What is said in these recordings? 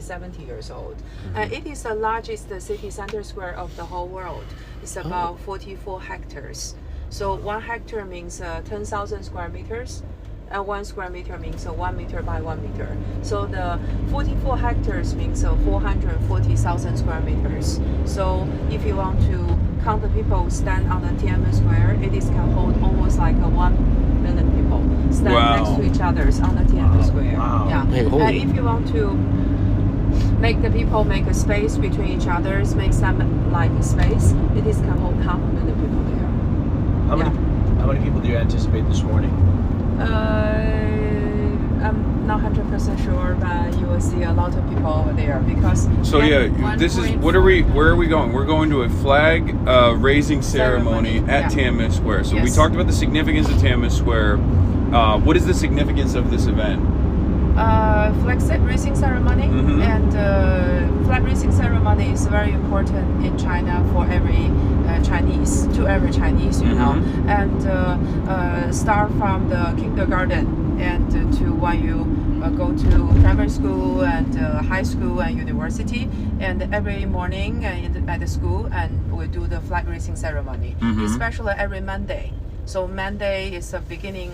70 years old. It is the largest city center square of the whole world. It's about 44 hectares. So 1 hectare means 10,000 square meters. And 1 square meter means 1 meter by 1 meter. So the 44 hectares means 440,000 square meters. So if you want to count the people stand on the Tiananmen Square, it is can hold almost like 1 million people stand next to each other on the Tiananmen Square. Wow. Yeah. And if you want to make the people make a space between each others, make some like space, it is can hold 500,000 people there. How many people do you anticipate this morning? I'm not 100% sure, but you will see a lot of people over there because. So this is where are we going? We're going to a flag raising ceremony at Tiananmen Square. So we talked about the significance of Tiananmen Square. What is the significance of this event? Flag raising ceremony, and flag raising ceremony is very important in China for every Chinese, you know, and start from the kindergarten and to when you go to primary school and high school and university, and every morning at the school and we do the flag raising ceremony, especially every Monday. So Monday is the beginning,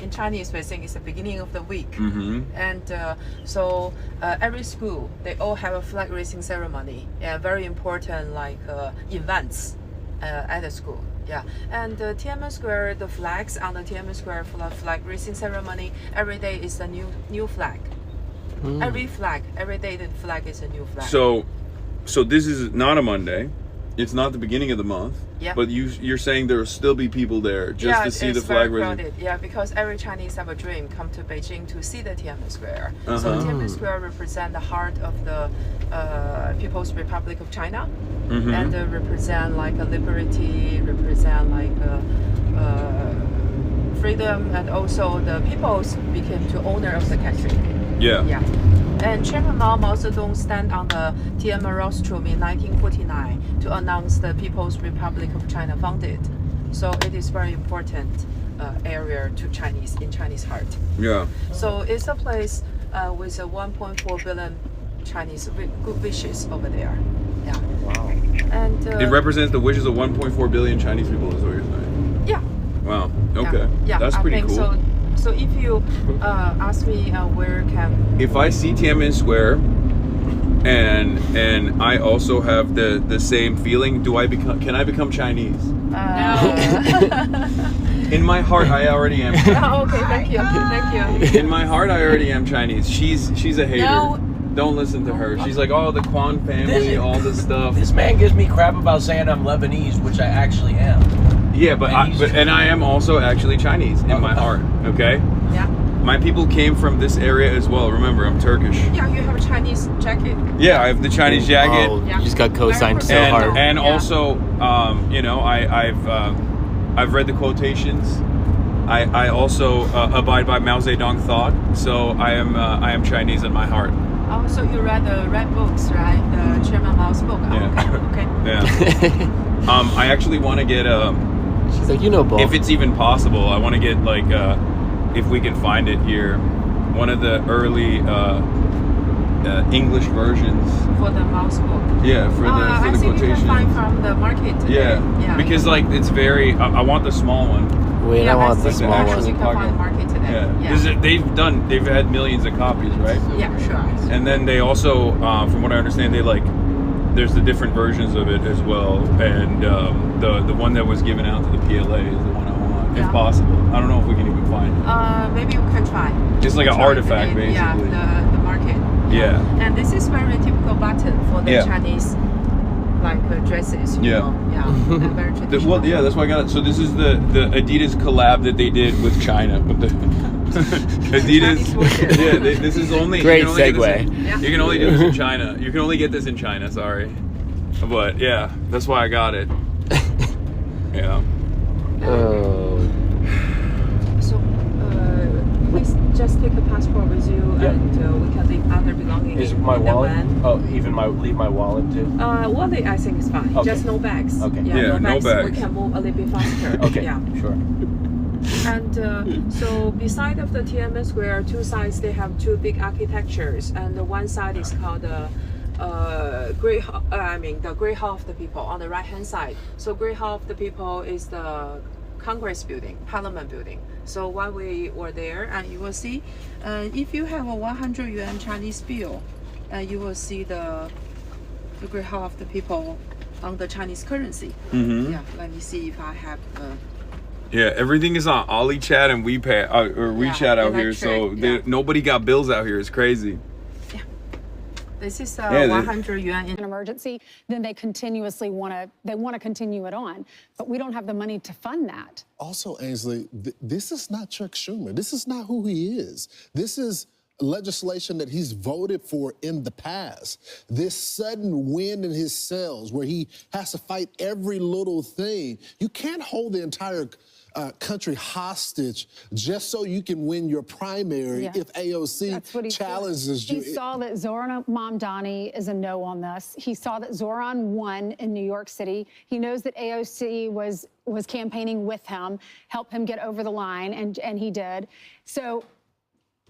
in Chinese we think it's the beginning of the week. And so every school, they all have a flag raising ceremony. Very important like events at the school. Yeah, and Tiananmen Square, the flags on the Tiananmen Square for the flag raising ceremony, every day is a new flag. Every day the flag is a new flag. So this is not a Monday. It's not the beginning of the month, but you're saying there will still be people there just to see the flag raising. Yeah, because every Chinese have a dream come to Beijing to see the Tiananmen Square. So Tiananmen Square represents the heart of the People's Republic of China, and represent like a liberty, represent like freedom, and also the peoples became the owner of the country. Yeah. And Chairman Mao Zedong stand on the Tiananmen Rostrum in 1949 to announce the People's Republic of China founded. So it is very important area to Chinese in Chinese heart. Yeah. So it's a place with 1.4 billion Chinese good wishes over there. Yeah. Wow. And it represents the wishes of 1.4 billion Chinese people, is what you're saying. Yeah. Wow. Okay. Yeah. That's pretty cool. So if you ask me where can... If I see Tiananmen Square and I also have the same feeling, can I become Chinese? No. In my heart, I already am. Oh, okay, thank you. In my heart, I already am Chinese. She's a hater. No. Don't listen to her. She's like, oh, the Kwan family, all this stuff. This man gives me crap about saying I'm Lebanese, which I actually am. Yeah, but I am also actually Chinese in my heart. Okay. Yeah. My people came from this area as well. Remember, I'm Turkish. Yeah, you have a Chinese jacket. Yeah, I have the Chinese jacket. Oh, you just got co-signed so hard. And also, you know, I've read the quotations. I also abide by Mao Zedong thought. So I am Chinese in my heart. Oh, so you read the red books, right? The Chairman Mao's book. Oh, Yeah. Okay. Yeah. I actually want to get She's like, you know, Bo. if it's even possible, I want to get like if we can find it here, one of the early English versions For the Mao's book. Yeah, for the I think quotations. you can find from the market today. Yeah, because like it's very. I want the small one. Wait, I want the small actually one. You can find the market today. Yeah. They've had millions of copies, right? Yeah, sure. And then they also, from what I understand, there's the different versions of it as well, and the one that was given out to the PLA is the one I want, if possible. I don't know if we can even find it. Maybe we can try. It's like an artifact, basically. Yeah, the market. Yeah. And this is very typical button for the Chinese, like dresses. You know? Yeah. And very traditional. Well, yeah, that's why I got it. So this is the Adidas collab that they did with China. With the Adidas. This is only great segue. You can only do this in China. You can only get this in China. Sorry, but yeah, that's why I got it. Yeah. So, please just take a passport with you, and we can leave other belongings. Is my in wallet? The van. Oh, leave my wallet too. Wallet I think is fine. Okay. Just no bags. Okay. Yeah, no bags. bags. We can move a little bit faster. Okay. Yeah. Sure. And so beside of the Tiananmen Square, two sides they have two big architectures, and the one side is called the Great Hall of the People on the right hand side. So Great Hall of the People is the Congress building, Parliament building. So while we were there, and you will see, if you have a 100 yuan Chinese bill, you will see the Great Hall of the People on the Chinese currency. Yeah, let me see if I have. Yeah, everything is on AliChat and WePay or WeChat out here, so nobody got bills out here. It's crazy. Yeah, this is 100 yuan in an emergency. Then they continuously want to continue it on, but we don't have the money to fund that. Also, Ainsley, this is not Chuck Schumer. This is not who he is. This is legislation that he's voted for in the past. This sudden wind in his sails where he has to fight every little thing. You can't hold the entire country hostage just so you can win your primary if AOC challenges you. He saw that Zoran Mamdani is a no on this. He saw that Zoran won in New York City. He knows that AOC was campaigning with him, helped him get over the line, and he did. So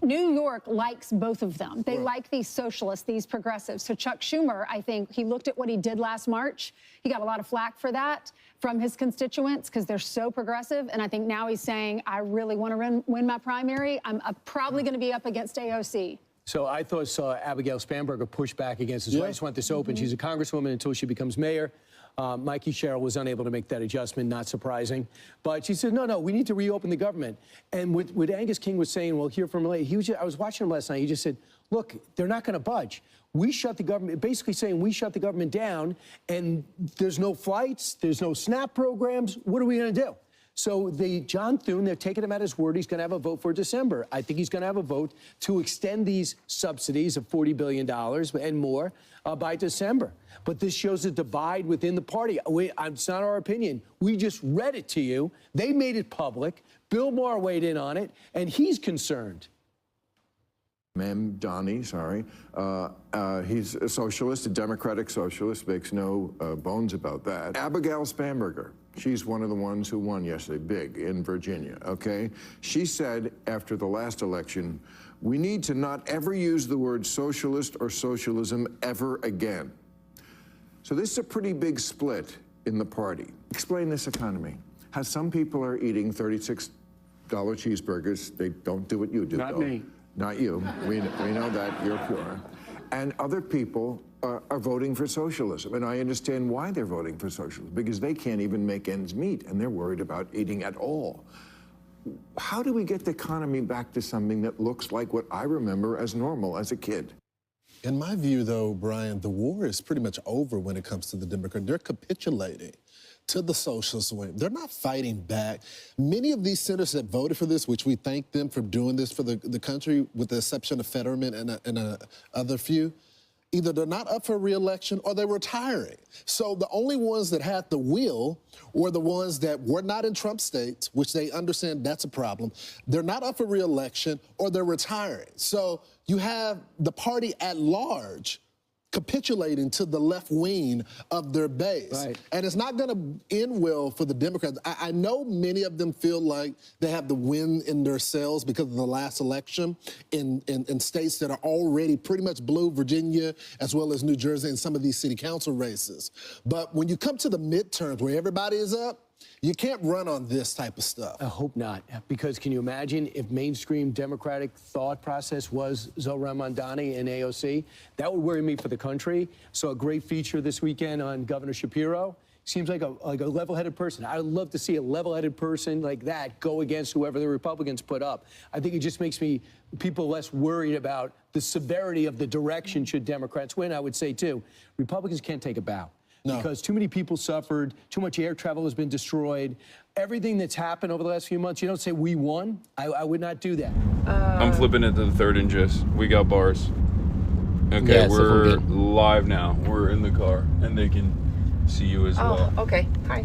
New York likes both of them. They like these socialists, these progressives. So Chuck Schumer, I think, he looked at what he did last March. He got a lot of flack for that from his constituents because they're so progressive. And I think now he's saying, I really want to win my primary. I'm probably going to be up against AOC. So I saw Abigail Spanberger push back against this. I just want this open. She's a congresswoman until she becomes mayor. Mikey Sherrill was unable to make that adjustment, not surprising. But she said, no, we need to reopen the government. And what Angus King was saying, we'll hear from him later. I was watching him last night. He just said, look, they're not going to budge. We shut the government, basically saying we shut the government down, and there's no flights, there's no SNAP programs. What are we going to do? So John Thune, they're taking him at his word. He's going to have a vote for December. I think he's going to have a vote to extend these subsidies of $40 billion and more by December. But this shows a divide within the party. It's not our opinion. We just read it to you. They made it public. Bill Maher weighed in on it, and he's concerned. Mamdani, sorry. He's a socialist, a democratic socialist, makes no bones about that. Abigail Spanberger, she's one of the ones who won yesterday, big, in Virginia, okay? She said after the last election, we need to not ever use the word socialist or socialism ever again. So this is a pretty big split in the party. Explain this economy. How some people are eating $36 cheeseburgers. They don't do what you do, Not me. Not you. We know that. You're pure. And other people are voting for socialism. And I understand why they're voting for socialism, because they can't even make ends meet, and they're worried about eating at all. How do we get the economy back to something that looks like what I remember as normal as a kid? In my view, though, Brian, the war is pretty much over when it comes to the Democrats. They're capitulating to the socialist wing. They're not fighting back. Many of these senators that voted for this, which we thank them for doing this for the country, with the exception of Fetterman and other few, either they're not up for re-election or they're retiring. So the only ones that had the will were the ones that were not in Trump states, which they understand that's a problem. They're not up for re-election or they're retiring. So you have the party at large capitulating to the left wing of their base. Right. And it's not going to end well for the Democrats. I know many of them feel like they have the wind in their sails because of the last election in states that are already pretty much blue, Virginia, as well as New Jersey and some of these city council races. But when you come to the midterms where everybody is up, you can't run on this type of stuff. I hope not, because can you imagine if mainstream Democratic thought process was Zoran Mamdani and AOC? That would worry me for the country. So a great feature this weekend on Governor Shapiro. Seems like a level-headed person. I would love to see a level-headed person like that go against whoever the Republicans put up. I think it just makes people less worried about the severity of the direction should Democrats win. I would say, too, Republicans can't take a bow. No. Because too many people suffered, too much air travel has been destroyed. Everything that's happened over the last few months, you don't say we won. I would not do that. I'm flipping it to the third and gist. We got bars. Okay, yeah, we're live now. We're in the car, and they can see you as well. Oh, okay. Hi.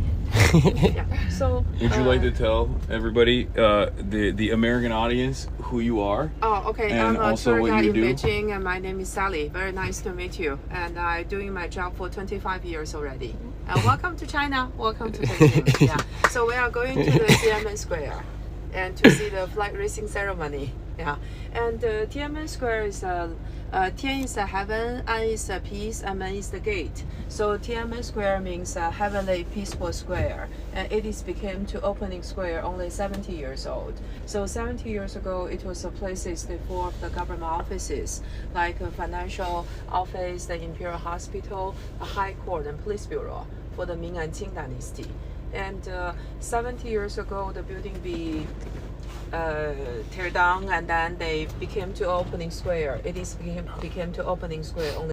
Yeah. So, would you like to tell everybody, the American audience, who you are? Oh, okay. And I'm a also tour what guide you in do? Beijing, and my name is Sally. Very nice to meet you. And I'm doing my job for 25 years already. And welcome to China. Welcome to Beijing. Yeah. So we are going to the Tiananmen Square. and to see the flag raising ceremony. Yeah, and Tiananmen Square is Tian is the heaven, An is the peace, and Men is the gate. So Tiananmen Square means heavenly peaceful square, and it is became to opening square only 70 years old. So 70 years ago, it was a places full of the government offices, like a financial office, the imperial hospital, a high court, and police bureau for the Ming and Qing dynasty. And 70 years ago, the building tear down, and then they became to opening square. It is became to opening square only